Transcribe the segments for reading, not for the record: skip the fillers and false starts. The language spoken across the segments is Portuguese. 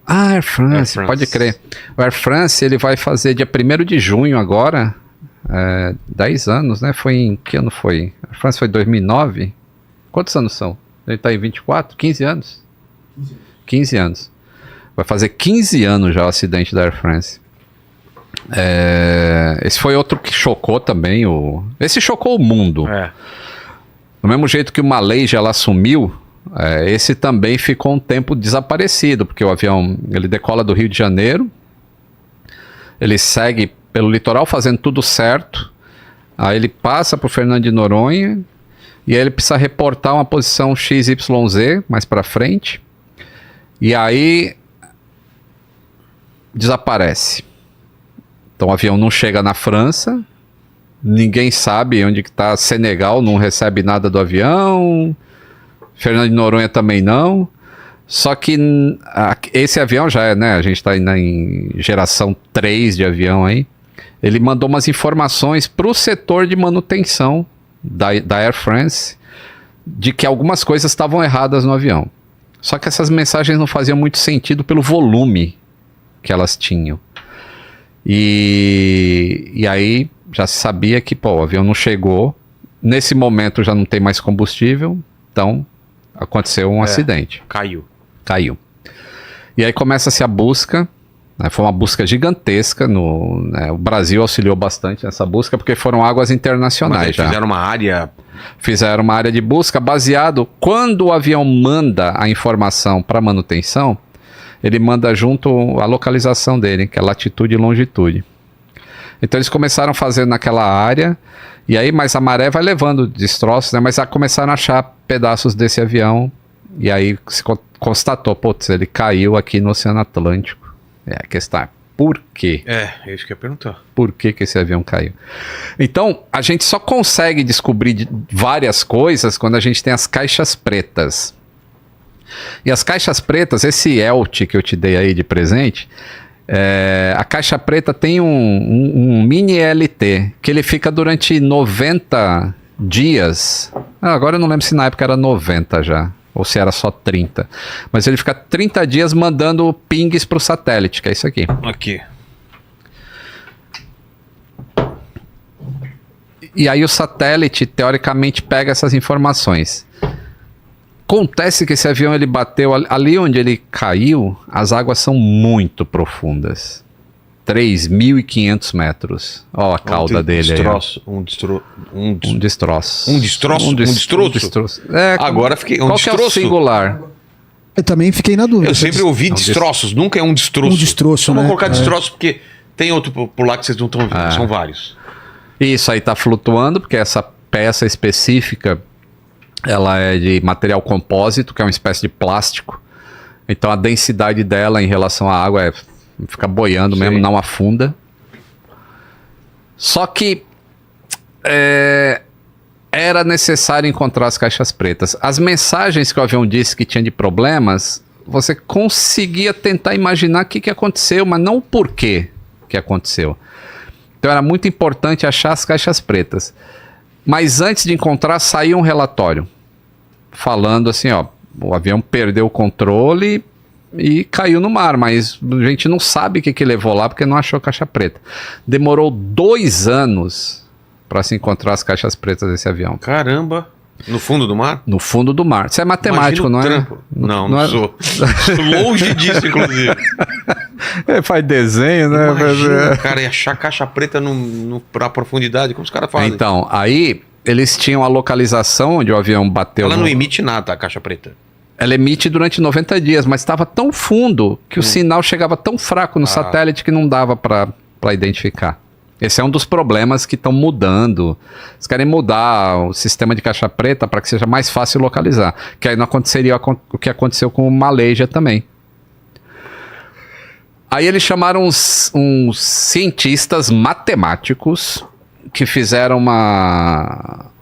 Air France, pode crer. O Air France, ele vai fazer dia 1º de junho agora, 10 anos, né? Que ano foi? A Air France foi 2009? Quantos anos são? Ele tá em 24? 15 anos? 15 anos. Vai fazer 15 anos já o acidente da Air France. Esse foi outro que chocou também. Esse chocou o mundo. Do mesmo jeito que o Malaysia ela sumiu, esse também ficou um tempo desaparecido, porque o avião ele decola do Rio de Janeiro, ele segue pelo litoral fazendo tudo certo, aí ele passa por Fernando de Noronha, e aí ele precisa reportar uma posição XYZ mais para frente, e aí desaparece. Então o avião não chega na França, ninguém sabe onde que está. Senegal não recebe nada do avião, Fernando de Noronha também não. Só que esse avião já né? A gente está em geração 3 de avião aí. Ele mandou umas informações para o setor de manutenção da Air France de que algumas coisas estavam erradas no avião. Só que essas mensagens não faziam muito sentido pelo volume que elas tinham. E aí já se sabia que o avião não chegou. Nesse momento já não tem mais combustível, então aconteceu um acidente. Caiu. E aí começa-se a busca, né, foi uma busca gigantesca, o Brasil auxiliou bastante nessa busca, porque foram águas internacionais. Mas fizeram uma área... Fizeram uma área de busca baseado, quando o avião manda a informação para manutenção, ele manda junto a localização dele, que é latitude e longitude. Então eles começaram fazendo naquela área, e aí, mas a maré vai levando destroços, né? Mas começaram a achar pedaços desse avião, e aí se constatou, putz, ele caiu aqui no Oceano Atlântico. A questão é, por quê? É isso que eu ia perguntar. Por que esse avião caiu? Então, a gente só consegue descobrir várias coisas quando a gente tem as caixas pretas. E as caixas pretas, esse ELT que eu te dei aí de presente... a caixa preta tem um mini LT que ele fica durante 90 dias. Agora eu não lembro se na época era 90 já, ou se era só 30. Mas ele fica 30 dias mandando pings para o satélite, que é isso aqui. Aqui. E aí o satélite, teoricamente, pega essas informações. Acontece que esse avião ele bateu ali onde ele caiu, as águas são muito profundas. 3.500 metros. Ó a cauda dele aí. Um destroço. Agora fiquei... Qual que é o singular? Eu também fiquei na dúvida. Eu sempre ouvi destroços, nunca é um destroço. Um destroço, né? Vamos colocar destroço porque tem outro por lá que vocês não estão vendo, são vários. Isso aí tá flutuando, porque essa peça específica... Ela é de material compósito, que é uma espécie de plástico. Então a densidade dela em relação à água fica boiando mesmo, não afunda. Só que era necessário encontrar as caixas pretas. As mensagens que o avião disse que tinha de problemas, você conseguia tentar imaginar o que aconteceu, mas não o porquê que aconteceu. Então era muito importante achar as caixas pretas. Mas antes de encontrar, saiu um relatório falando assim, o avião perdeu o controle e caiu no mar, mas a gente não sabe o que levou lá porque não achou caixa preta. Demorou 2 anos para se encontrar as caixas pretas desse avião. Caramba! No fundo do mar? No fundo do mar. Você é matemático, não é? Trampo. Não sou. Longe disso, inclusive. Faz desenho, né? Imagina, o cara ia achar caixa preta pra profundidade. Como os caras fazem? Então, aí eles tinham a localização onde o avião bateu. Ela não emite nada, a caixa preta. Ela emite durante 90 dias, mas estava tão fundo que o sinal chegava tão fraco no satélite que não dava para identificar. Esse é um dos problemas que estão mudando. Eles querem mudar o sistema de caixa preta para que seja mais fácil localizar. Que aí não aconteceria o que aconteceu com o Malaysia também. Aí eles chamaram uns cientistas matemáticos que fizeram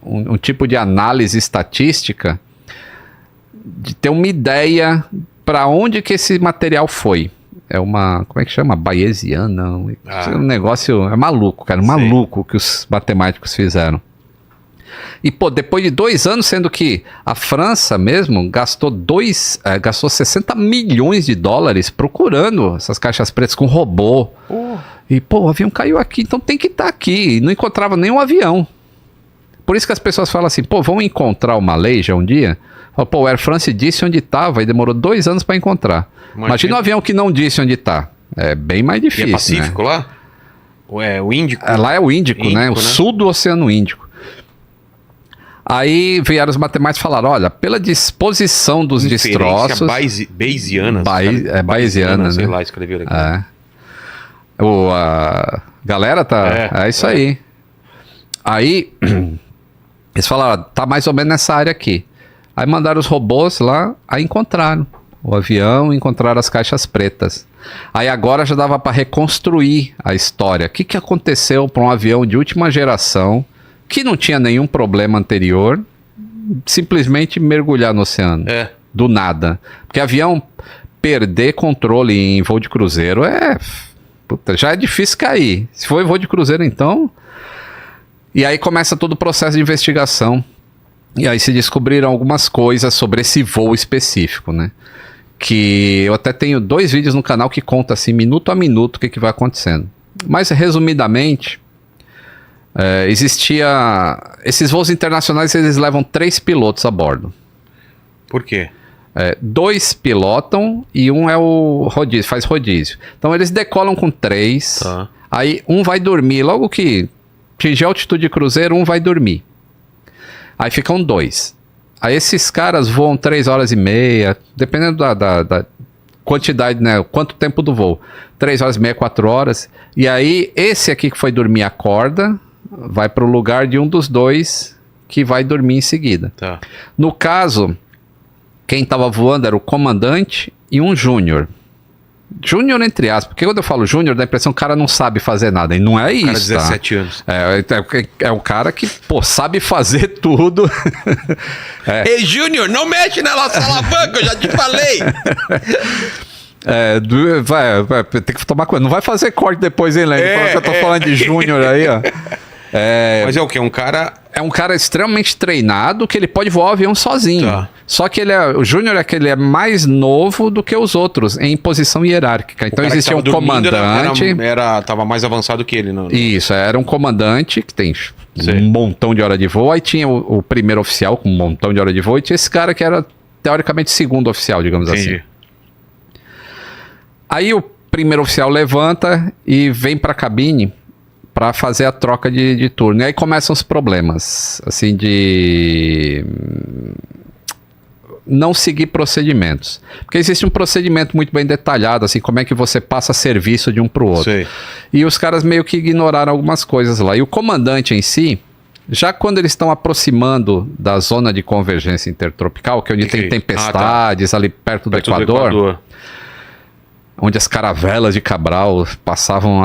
um tipo de análise estatística de ter uma ideia para onde que esse material foi. É uma, como é que chama? Bayesiana. Um negócio, é maluco, cara. Maluco que os matemáticos fizeram. E, pô, depois de 2 anos, sendo que a França mesmo gastou 60 milhões de dólares procurando essas caixas pretas com robô. E, pô, o avião caiu aqui, então tem que estar aqui. E não encontrava nenhum avião. Por isso que as pessoas falam assim, pô, vamos encontrar o Malaysia um dia? Pô, o Air France disse onde estava e demorou 2 anos para encontrar. Imagina um avião que não disse onde está. É bem mais difícil, E é Pacífico, né? lá? Ou é o Índico? Lá é o Índico, né? O sul do Oceano Índico. Aí vieram os matemáticos e falaram, olha, pela disposição dos destroços... Bayesiana. Bayesiana, né? Sei lá, escreveram aqui. A galera tá... É isso aí. Aí, eles falaram, tá mais ou menos nessa área aqui. Aí mandaram os robôs lá, aí encontraram o avião, encontraram as caixas pretas. Aí agora já dava para reconstruir a história. O que aconteceu para um avião de última geração, que não tinha nenhum problema anterior, simplesmente mergulhar no oceano? Do nada. Porque avião perder controle em voo de cruzeiro já é difícil cair. Se for em voo de cruzeiro, então... E aí começa todo o processo de investigação. E aí se descobriram algumas coisas sobre esse voo específico, né? Que eu até tenho 2 vídeos no canal que contam assim, minuto a minuto, o que vai acontecendo. Mas, resumidamente, esses voos internacionais, eles levam 3 pilotos a bordo. Por quê? 2 pilotam e um é o rodízio, faz rodízio. Então eles decolam com 3, aí um vai dormir, logo que atingir a altitude de cruzeiro, um vai dormir. Aí ficam 2. Aí esses caras voam 3 horas e meia, dependendo da quantidade, né? Quanto tempo do voo. 3 horas e meia, 4 horas. E aí esse aqui que foi dormir acorda, vai para o lugar de um dos 2 que vai dormir em seguida. No caso, quem estava voando era o comandante e um júnior. Júnior entre aspas, porque quando eu falo júnior, dá a impressão que o cara não sabe fazer nada, e não é isso, cara de 17 anos. É um cara que, pô, sabe fazer tudo. Ei, Júnior, não mexe na nossa alavanca, eu já te falei. Vai ter que tomar cuidado, não vai fazer corte depois, hein, Lênin? Eu tô falando de júnior aí, ó. Mas é o quê? Um cara... É um cara extremamente treinado que ele pode voar o avião sozinho. Só que o Júnior ele é mais novo do que os outros em posição hierárquica. Então existia um comandante. Tava mais avançado que ele, não? Isso, era um comandante que tem um montão de hora de voo. Aí tinha o primeiro oficial com um montão de hora de voo. E tinha esse cara que era teoricamente segundo oficial, digamos assim. Aí o primeiro oficial levanta e vem para a cabine para fazer a troca de turno. E aí começam os problemas, assim, de não seguir procedimentos. Porque existe um procedimento muito bem detalhado, assim, como é que você passa serviço de um para o outro. E os caras meio que ignoraram algumas coisas lá. E o comandante em si, já quando eles estão aproximando da zona de convergência intertropical, que é onde tem tempestades ali perto do Equador, onde as caravelas de Cabral passavam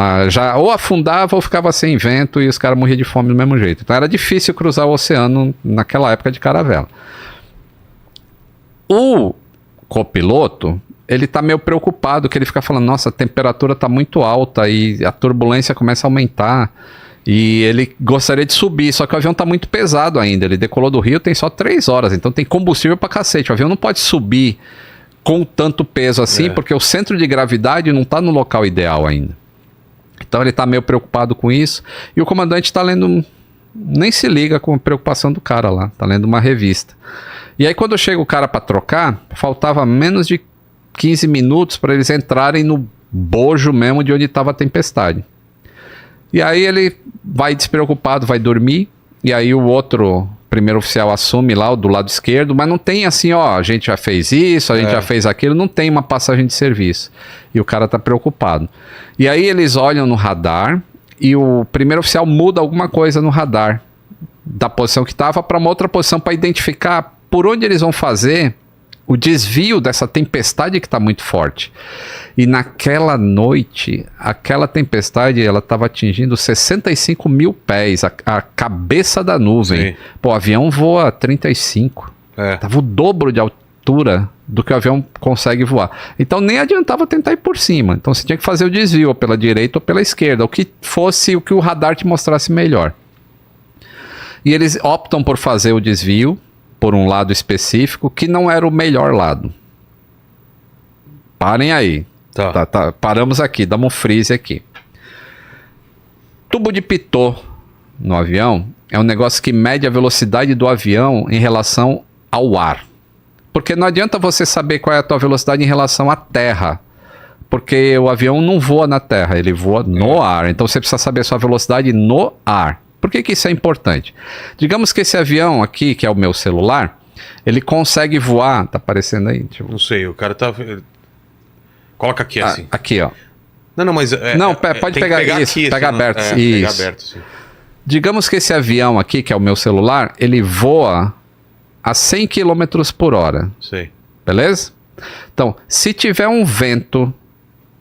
ou afundava ou ficava sem vento e os caras morriam de fome do mesmo jeito. Então era difícil cruzar o oceano naquela época de caravela. O copiloto, ele tá meio preocupado, que ele fica falando, nossa, a temperatura tá muito alta e a turbulência começa a aumentar. E ele gostaria de subir, só que o avião tá muito pesado ainda. Ele decolou do Rio, tem só 3 horas, então tem combustível pra cacete. O avião não pode subir com tanto peso assim, porque o centro de gravidade não está no local ideal ainda. Então ele está meio preocupado com isso, e o comandante está lendo, nem se liga com a preocupação do cara lá, está lendo uma revista. E aí quando chega o cara para trocar, faltava menos de 15 minutos para eles entrarem no bojo mesmo de onde estava a tempestade. E aí ele vai despreocupado, vai dormir, e aí o outro primeiro oficial assume lá, do lado esquerdo, mas não tem assim, ó, a gente já fez isso, a gente já fez aquilo, não tem uma passagem de serviço. E o cara tá preocupado. E aí eles olham no radar e o primeiro oficial muda alguma coisa no radar da posição que estava para uma outra posição para identificar por onde eles vão fazer o desvio dessa tempestade que está muito forte. E naquela noite, aquela tempestade, ela estava atingindo 65 mil pés, a cabeça da nuvem. Pô, o avião voa 35. Tava o dobro de altura do que o avião consegue voar. Então nem adiantava tentar ir por cima. Então você tinha que fazer o desvio, ou pela direita ou pela esquerda, o que fosse o que o radar te mostrasse melhor. E eles optam por fazer o desvio por um lado específico, que não era o melhor lado. Parem aí. Tá, paramos aqui, damos um freeze aqui. Tubo de pitot no avião é um negócio que mede a velocidade do avião em relação ao ar. Porque não adianta você saber qual é a tua velocidade em relação à terra. Porque o avião não voa na terra, ele voa no ar. Então você precisa saber a sua velocidade no ar. Por que isso é importante? Digamos que esse avião aqui, que é o meu celular, ele consegue voar... Tá aparecendo aí? Não sei, o cara tá... Coloca aqui assim. Aqui, ó. Não, mas... pode pegar isso, aqui, pega aberto. Isso. Pega aberto, sim. Digamos que esse avião aqui, que é o meu celular, ele voa a 100 km por hora. Sei. Beleza? Então, se tiver um vento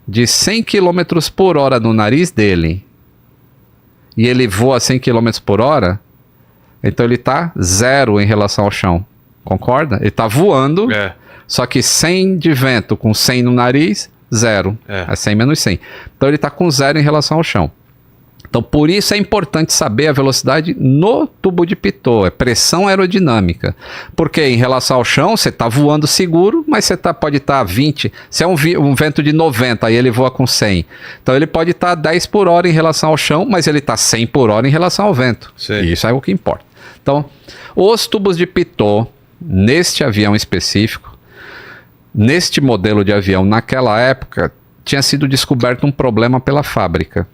de 100 km por hora no nariz dele e ele voa a 100 km por hora, então ele tá 0 em relação ao chão. Concorda? Ele tá voando, só que 100 de vento com 100 no nariz, 0. É 100 menos 100. Então ele tá com 0 em relação ao chão. Então por isso é importante saber a velocidade no tubo de pitot, é pressão aerodinâmica. Porque em relação ao chão, você está voando seguro, mas você pode estar a 20, se é um vento de 90, aí ele voa com 100. Então ele pode estar a 10 por hora em relação ao chão, mas ele está 100 por hora em relação ao vento. Sim. E isso é o que importa. Então, os tubos de pitot, neste avião específico, neste modelo de avião, naquela época, tinha sido descoberto um problema pela fábrica.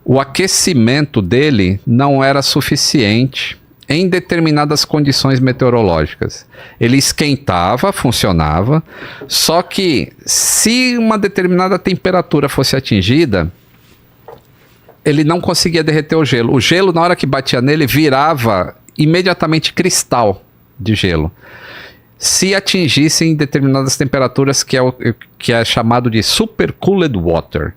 O aquecimento dele não era suficiente em determinadas condições meteorológicas. Ele esquentava, funcionava, só que se uma determinada temperatura fosse atingida, ele não conseguia derreter o gelo. O gelo, na hora que batia nele, virava imediatamente cristal de gelo. Se atingissem determinadas temperaturas, que é chamado de supercooled water.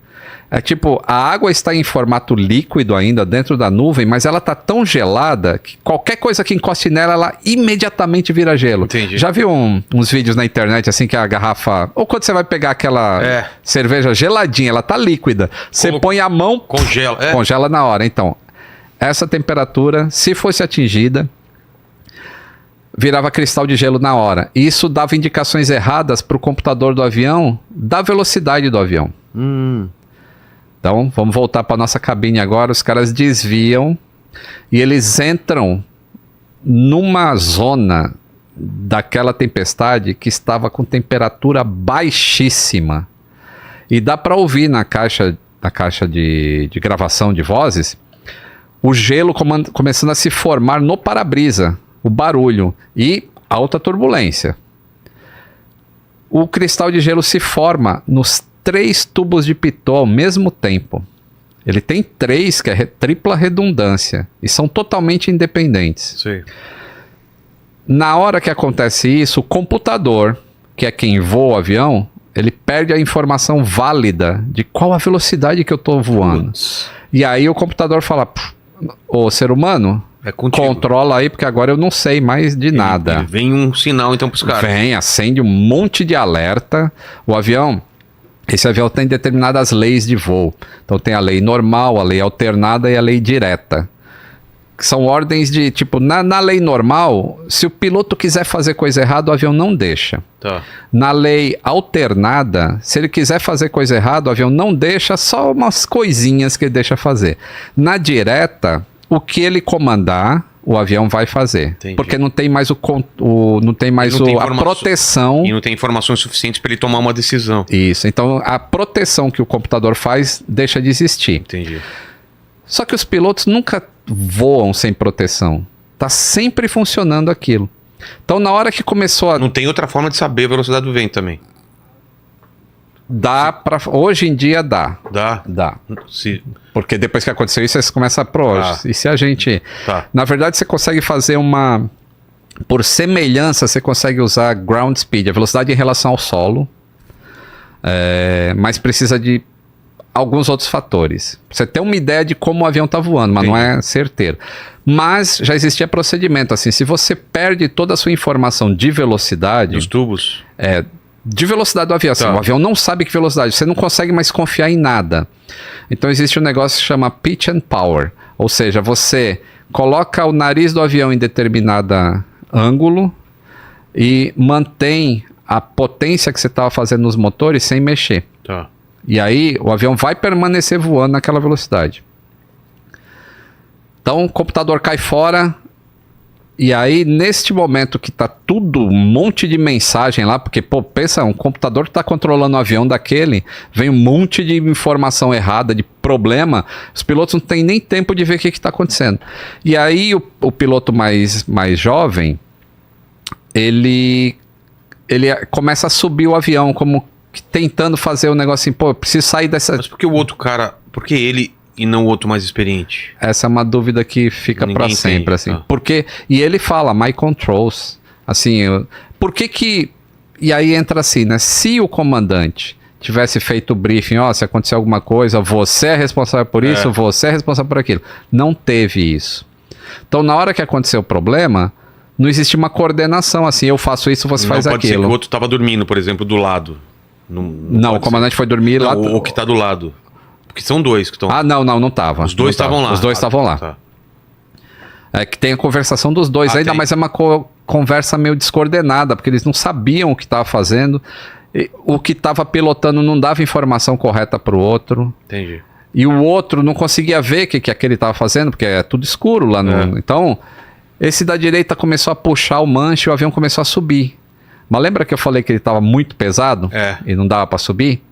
É tipo, a água está em formato líquido ainda dentro da nuvem, mas ela está tão gelada que qualquer coisa que encoste nela, ela imediatamente vira gelo. Entendi. Já viu uns vídeos na internet assim que a garrafa... Ou quando você vai pegar aquela cerveja geladinha, ela tá líquida. Você põe a mão... Congela. Congela na hora. Então, essa temperatura, se fosse atingida, virava cristal de gelo na hora. E isso dava indicações erradas para o computador do avião da velocidade do avião. Então, vamos voltar para nossa cabine agora. Os caras desviam e eles entram numa zona daquela tempestade que estava com temperatura baixíssima. E dá para ouvir na caixa de gravação de vozes o gelo começando a se formar no para-brisa, o barulho e alta turbulência. O cristal de gelo se forma nos 3 tubos de pitot ao mesmo tempo. Ele tem 3, que é tripla redundância, e são totalmente independentes. Sim. Na hora que acontece isso, o computador, que é quem voa o avião, ele perde a informação válida de qual a velocidade que eu estou voando. E aí o computador fala, ô ser humano, controla aí, porque agora eu não sei mais de nada. Vem um sinal então para os caras. Vem, acende um monte de alerta. O avião... Esse avião tem determinadas leis de voo. Então tem a lei normal, a lei alternada e a lei direta. Que são ordens de, tipo, na lei normal, se o piloto quiser fazer coisa errada, o avião não deixa. Tá. Na lei alternada, se ele quiser fazer coisa errada, o avião não deixa, só umas coisinhas que ele deixa fazer. Na direta, o que ele comandar, o avião vai fazer. Entendi. Porque não tem mais a proteção. E não tem informações suficientes para ele tomar uma decisão. Isso. Então, a proteção que o computador faz deixa de existir. Entendi. Só que os pilotos nunca voam sem proteção. Tá sempre funcionando aquilo. Então, na hora que começou a... Não tem outra forma de saber a velocidade do vento também. Dá pra... Hoje em dia dá. Dá. Porque depois que aconteceu isso, você começa a hoje. E se a gente... Na verdade, você consegue fazer uma... Por semelhança, você consegue usar ground speed, a velocidade em relação ao solo. Mas precisa de alguns outros fatores. Pra você ter uma ideia de como o avião está voando, mas não é certeiro. Mas já existia procedimento, assim, se você perde toda a sua informação de velocidade... Dos tubos? De velocidade do avião. Assim, o avião não sabe que velocidade, você não consegue mais confiar em nada. Então existe um negócio que chama pitch and power. Ou seja, você coloca o nariz do avião em determinado ângulo e mantém a potência que você estava fazendo nos motores sem mexer. Tá. E aí o avião vai permanecer voando naquela velocidade. Então o computador cai fora. E aí, neste momento que tá tudo, um monte de mensagem lá, porque, pô, pensa, um computador que tá controlando o avião daquele, vem um monte de informação errada, de problema, os pilotos não têm nem tempo de ver o que tá acontecendo. E aí, o piloto mais jovem, ele começa a subir o avião, como que tentando fazer o negócio assim, pô, eu preciso sair dessa... Mas por que o outro cara, por que ele e não o outro mais experiente? Essa é uma dúvida que fica para sempre, entende, assim. tá. Porque, e ele fala, my controls, assim, por que e aí entra assim, né, se o comandante tivesse feito o briefing, ó, se acontecer alguma coisa, você é responsável por isso, você é responsável por aquilo. Não teve isso. Então, na hora que aconteceu o problema, não existe uma coordenação, assim, eu faço isso, você faz pode ser que aquilo. o outro tava dormindo, por exemplo, do lado. Não, o pode comandante foi dormir ser. lá. Não, o que tá do lado. Porque são dois que estão... Ah, não tava. Os dois Não tava. estavam lá. Os dois estavam lá. Tá. É que tem a conversação dos dois ainda, tem. mas é uma conversa meio descoordenada, porque eles não sabiam o que estava fazendo, o que estava pilotando não dava informação correta para o outro, Entendi. e o outro não conseguia ver o que aquele estava fazendo, porque é tudo escuro lá no... Então, esse da direita começou a puxar o manche e o avião começou a subir. Mas lembra que eu falei que ele estava muito pesado e não dava para subir?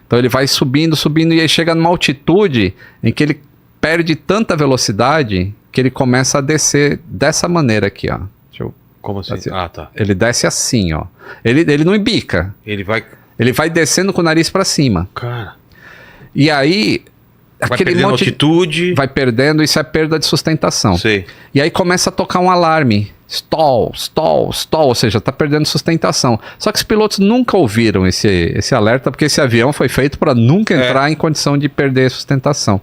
Então ele vai subindo, e aí chega numa altitude em que ele perde tanta velocidade que ele começa a descer dessa maneira aqui, ó. Deixa eu... Como assim? Assim, Ah, tá. Ele desce assim, ó. Ele não embica. Ele vai... Ele vai descendo com o nariz para cima. Cara... E aí... Vai perdendo altitude... Vai perdendo, isso é perda de sustentação. Sei. E aí começa a tocar um alarme. Stall, ou seja, tá perdendo sustentação. Só que os pilotos nunca ouviram esse alerta, porque esse avião foi feito para nunca entrar em condição de perder sustentação.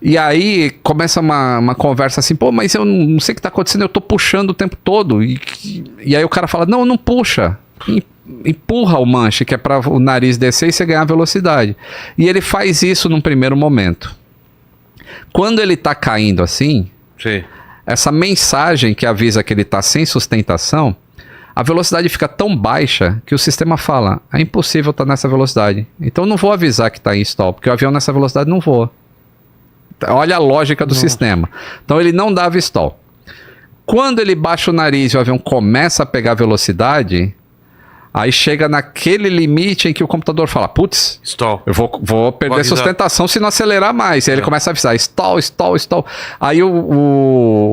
E aí começa uma conversa assim, pô, mas eu não sei o que tá acontecendo, eu tô puxando o tempo todo. E aí o cara fala, não puxa. Empurra o manche, que é para o nariz descer e você ganhar velocidade. E ele faz isso num primeiro momento. Quando ele tá caindo assim... Sim. Essa mensagem que avisa que ele está sem sustentação, a velocidade fica tão baixa que o sistema fala, é impossível estar nessa velocidade. Então não vou avisar que está em stall, porque o avião nessa velocidade não voa. Olha a lógica do sistema. Então ele não dava stall. Quando ele baixa o nariz e o avião começa a pegar velocidade, aí chega naquele limite em que o computador fala, putz, Stall. eu vou perder sustentação se não acelerar mais. Aí ele começa a avisar, stall. Aí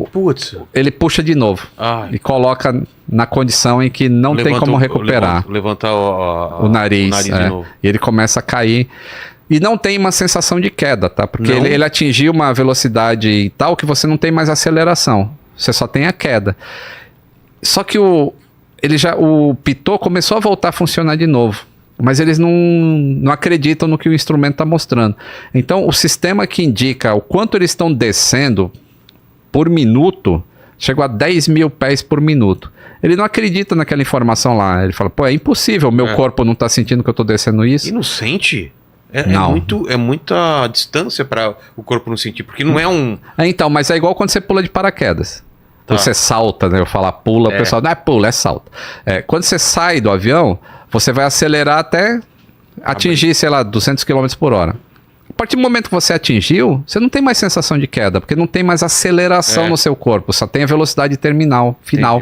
Putz. ele puxa de novo e coloca na condição em que não tem como recuperar. Levantar o nariz de novo. E ele começa a cair. E não tem uma sensação de queda, tá? Porque ele atingiu uma velocidade tal que você não tem mais aceleração. Você só tem a queda. Só que o pitot começou a voltar a funcionar de novo, mas eles não acreditam no que o instrumento está mostrando. Então, o sistema que indica o quanto eles estão descendo por minuto, chegou a 10 mil pés por minuto. Ele não acredita naquela informação lá. Ele fala, pô, é impossível, meu corpo não está sentindo que eu estou descendo isso. E não sente? Não. É muita distância para o corpo não sentir, porque não é um... Então, mas é igual quando você pula de paraquedas. Você salta, né? Eu falo pula, o pessoal não é pula, é salta. Quando você sai do avião, você vai acelerar até atingir, sei lá, 200 km por hora. A partir do momento que você atingiu, você não tem mais sensação de queda, porque não tem mais aceleração no seu corpo, só tem a velocidade terminal, final.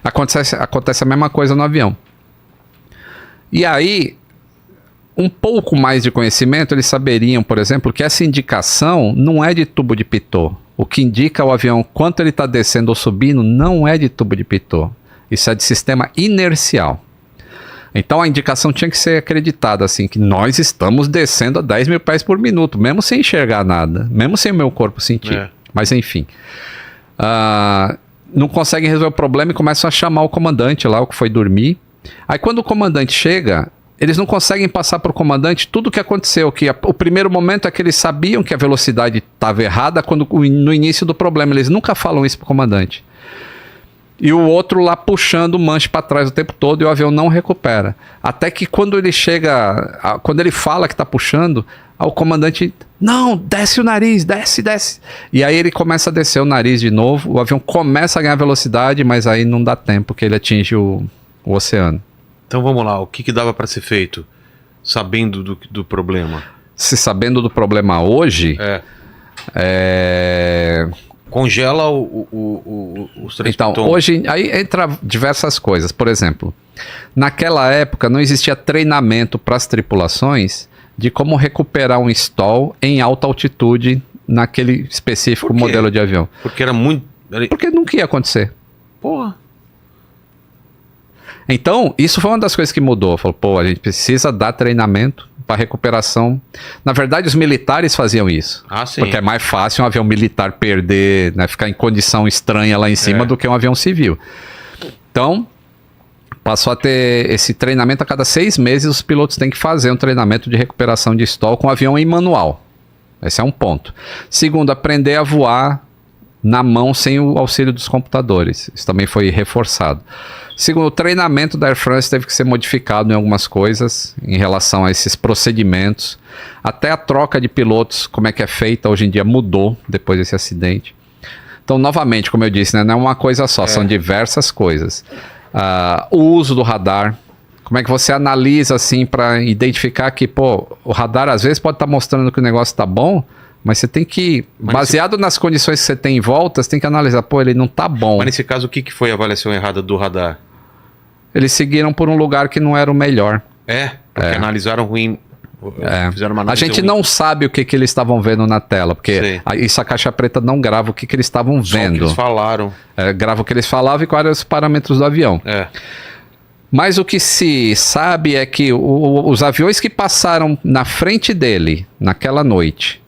Acontece a mesma coisa no avião. E aí, um pouco mais de conhecimento, eles saberiam, por exemplo, que essa indicação não é de tubo de pitot. O que indica o avião quanto ele está descendo ou subindo não é de tubo de pitot. Isso é de sistema inercial. Então a indicação tinha que ser acreditada, assim, que nós estamos descendo a 10 mil pés por minuto, mesmo sem enxergar nada, mesmo sem o meu corpo sentir. Mas enfim. Não conseguem resolver o problema e começam a chamar o comandante lá, o que foi dormir. Aí quando o comandante chega... Eles não conseguem passar para o comandante tudo o que aconteceu. O primeiro momento é que eles sabiam que a velocidade estava errada no início do problema. Eles nunca falam isso para o comandante. E o outro lá puxando o manche para trás o tempo todo e o avião não recupera. Até que quando ele chega... Quando ele fala que está puxando, Aí o comandante, não, desce o nariz, desce. E aí ele começa a descer o nariz de novo, o avião começa a ganhar velocidade, mas aí não dá tempo que ele atinge o oceano. Então vamos lá, o que dava para ser feito, sabendo do problema? Se sabendo do problema hoje, congela os 3 então, pitons. hoje, aí entra diversas coisas. Por exemplo, naquela época não existia treinamento para as tripulações de como recuperar um stall em alta altitude naquele específico Por quê? modelo de avião. Porque era muito... Porque nunca ia acontecer. Porra. Então, isso foi uma das coisas que mudou. Falou, pô, a gente precisa dar treinamento para recuperação. Na verdade, os militares faziam isso. Ah, sim. Porque é mais fácil um avião militar perder, né, ficar em condição estranha lá em cima do que um avião civil. Então, passou a ter esse treinamento a cada 6 meses. Os pilotos têm que fazer um treinamento de recuperação de stall com o avião em manual. Esse é um ponto. Segundo, aprender a voar na mão sem o auxílio dos computadores. Isso também foi reforçado. Segundo, o treinamento da Air France teve que ser modificado em algumas coisas em relação a esses procedimentos. Até a troca de pilotos, como é que é feita hoje em dia, mudou depois desse acidente. Então, novamente, como eu disse, né, não é uma coisa só, são diversas coisas. O uso do radar. Como é que você analisa assim para identificar que, pô, o radar às vezes pode estar mostrando que o negócio está bom, mas você tem que, baseado nas condições que você tem em volta, você tem que analisar, pô, ele não tá bom. Mas nesse caso, o que foi a avaliação errada do radar? Eles seguiram por um lugar que não era o melhor. Porque analisaram ruim, fizeram uma A análise gente ruim. não sabe o que eles estavam vendo na tela, porque Sei. isso a caixa preta não grava o que eles estavam Só o que vendo. eles falaram. Grava o que eles falavam e quais eram os parâmetros do avião. Mas o que se sabe é que os aviões que passaram na frente dele naquela noite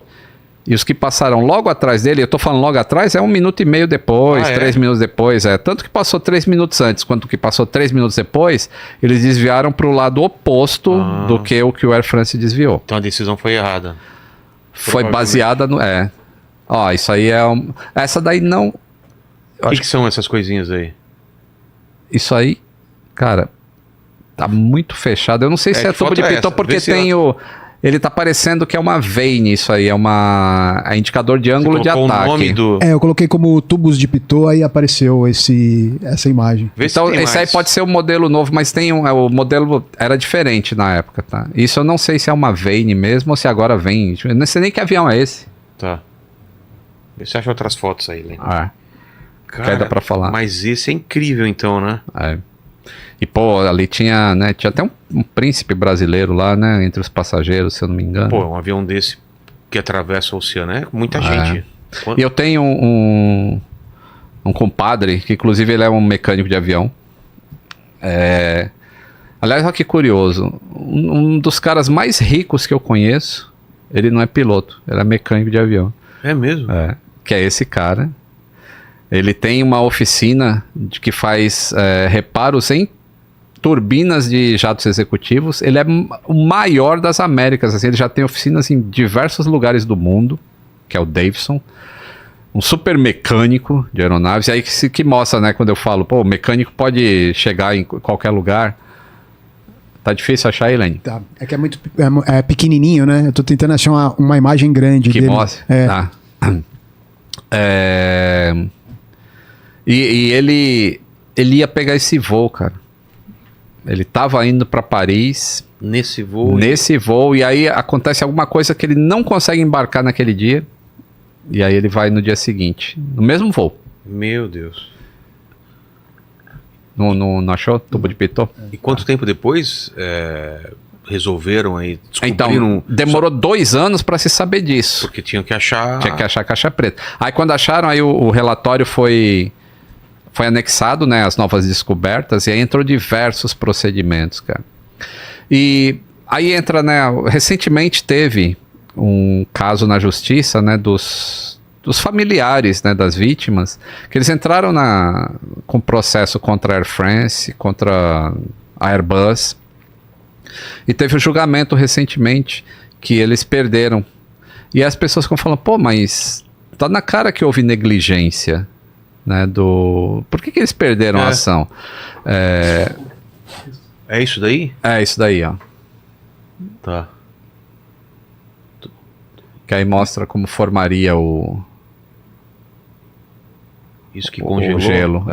e os que passaram logo atrás dele, eu tô falando logo atrás, é 1 minuto e meio depois, 3 minutos depois, tanto que passou 3 minutos antes quanto que passou 3 minutos depois, eles desviaram para o lado oposto do que o Air France desviou. Então a decisão foi errada. Foi baseada no... isso aí é... Essa daí não... O que são essas coisinhas aí? Isso aí, cara, tá muito fechado. Eu não sei se é tubo de pitot, porque tem o... Ele tá parecendo que é uma vein, isso aí, é indicador de ângulo de ataque. O nome do... eu coloquei como tubos de pitot, aí apareceu essa imagem. Então, esse aí pode ser o modelo novo, mas tem o modelo era diferente na época, tá? Isso eu não sei se é uma vein mesmo ou se agora vem. Eu não sei nem que avião é esse. Tá. Vê se acha outras fotos aí, né? Cara, dá pra falar. Mas esse é incrível então, né? E, pô, ali tinha até um príncipe brasileiro lá, né? Entre os passageiros, se eu não me engano. Pô, um avião desse que atravessa o oceano é muita gente. E eu tenho um compadre, que inclusive ele é um mecânico de avião. Aliás, olha que curioso. Um dos caras mais ricos que eu conheço, ele não é piloto, ele é mecânico de avião. É mesmo? Que é esse cara. Ele tem uma oficina que faz reparos em turbinas de jatos executivos. Ele é o maior das Américas. Assim, ele já tem oficinas em diversos lugares do mundo, que é o Davidson. Um super mecânico de aeronaves. E aí que mostra, né, quando eu falo, pô, o mecânico pode chegar em qualquer lugar. Tá difícil achar, Elaine? Tá. É que é muito pequenininho, né? Eu tô tentando achar uma imagem grande que dele. Mostra. E ele ia pegar esse voo, cara. Ele tava indo para Paris. Nesse voo. E aí acontece alguma coisa que ele não consegue embarcar naquele dia. E aí ele vai no dia seguinte. No mesmo voo. Meu Deus. Não achou? Tubo de pitot? E quanto tempo depois resolveram aí? Então, demorou 2 anos para se saber disso. Porque tinham que achar... Tinha que achar a caixa preta. Aí quando acharam, aí o relatório foi anexado, né, as novas descobertas, e aí entrou diversos procedimentos, cara. E aí entra, né, recentemente teve um caso na justiça, né, dos familiares, né, das vítimas, que eles entraram com processo contra a Air France, contra a Airbus, e teve um julgamento recentemente que eles perderam. E as pessoas ficam falando, pô, mas tá na cara que houve negligência, né, por que eles perderam a ação? É isso daí? É isso daí, ó. Tá. Que aí mostra como formaria Isso que o congelou. gelo,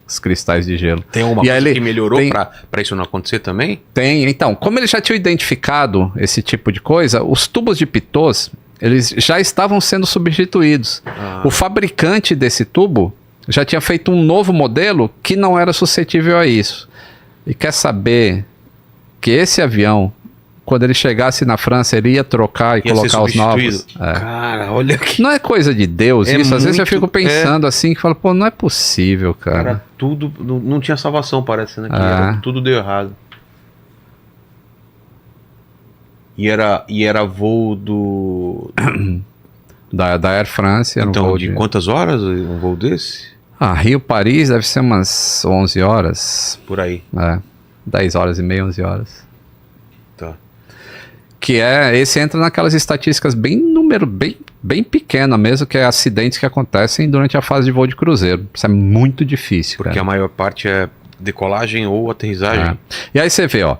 os cristais de gelo. Tem alguma E coisa aí que melhorou tem- pra isso não acontecer também? Tem, então, como eles já tinham identificado esse tipo de coisa, os tubos de Pitot, eles já estavam sendo substituídos. O fabricante desse tubo já tinha feito um novo modelo que não era suscetível a isso. E quer saber que esse avião, quando ele chegasse na França, ele ia trocar e Ia ser colocar os novos. substituído? Cara, olha que... Não é coisa de Deus É isso. Às vezes eu muito- fico pensando assim, que falo, pô, não é possível, cara. Cara, tudo... Não tinha salvação, parece, né? Que tudo deu errado. E era voo do... Da Air France, era um Então, voo de quantas horas um voo desse? Rio-Paris deve ser umas 11 horas. Por aí. 10 horas e meia, 11 horas. Tá. Que esse entra naquelas estatísticas bem pequena mesmo, que é acidentes que acontecem durante a fase de voo de cruzeiro. Isso é muito difícil, Porque cara. a maior parte é decolagem ou aterrissagem. E aí você vê, ó,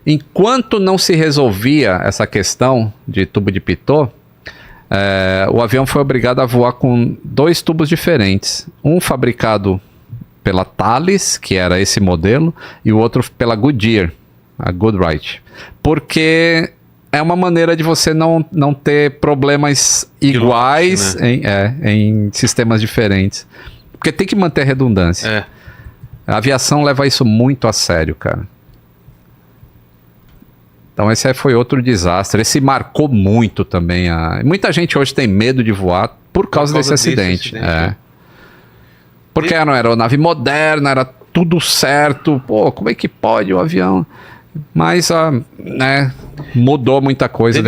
enquanto não se resolvia essa questão de tubo de Pitot, o avião foi obrigado a voar com 2 tubos diferentes. Um fabricado pela Thales, que era esse modelo, e o outro pela Goodyear, a Goodrich. Porque é uma maneira de você não ter problemas iguais em sistemas diferentes. Porque tem que manter a redundância. A aviação leva isso muito a sério, cara. Então esse aí foi outro desastre. Esse marcou muito também. Muita gente hoje tem medo de voar por causa desse acidente. Porque era uma aeronave moderna, era tudo certo. Pô, como é que pode o avião? Mas mudou muita coisa.